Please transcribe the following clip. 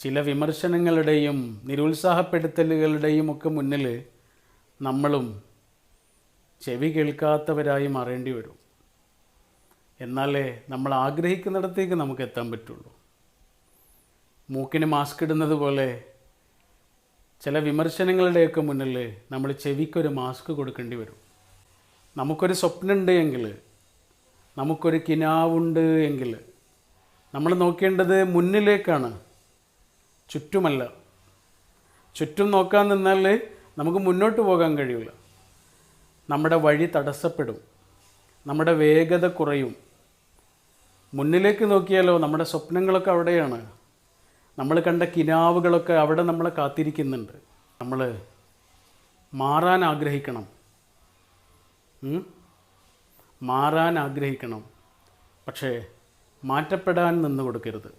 ചില വിമർശനങ്ങളുടെയും നിരുത്സാഹപ്പെടുത്തലുകളുടെയും ഒക്കെ മുന്നിൽ നമ്മളും ചെവി കേൾക്കാത്തവരായി മാറേണ്ടി വരും. എന്നാലേ നമ്മൾ ആഗ്രഹിക്കുന്നിടത്തേക്ക് നമുക്ക് എത്താൻ പറ്റുള്ളൂ. മൂക്കിന് മാസ്ക് ഇടുന്നത് പോലെ ചില വിമർശനങ്ങളുടെയൊക്കെ മുന്നിൽ നമ്മൾ ചെവിക്കൊരു മാസ്ക് കൊടുക്കേണ്ടി വരും. നമുക്കൊരു സ്വപ്നമുണ്ട് എങ്കിൽ, നമുക്കൊരു കിനാവുണ്ട് എങ്കിൽ നമ്മൾ നോക്കേണ്ടത് മുന്നിലേക്കാണ്, ചുറ്റുമല്ല. ചുറ്റും നോക്കാൻ നിന്നാൽ നമുക്ക് മുന്നോട്ട് പോകാൻ കഴിയില്ല. നമ്മുടെ വഴി തടസ്സപ്പെടും, നമ്മുടെ വേഗത കുറയും. മുന്നിലേക്ക് നോക്കിയാലോ നമ്മുടെ സ്വപ്നങ്ങളൊക്കെ അവിടെയാണ്, നമ്മൾ കണ്ട കിനാവുകളൊക്കെ അവിടെ നമ്മളെ കാത്തിരിക്കുന്നുണ്ട്. നമ്മൾ മാറാൻ ആഗ്രഹിക്കണം, മാറാൻ ആഗ്രഹിക്കണം. പക്ഷേ മാറ്റപ്പെടാൻ നിന്ന് കൊടുക്കരുത്.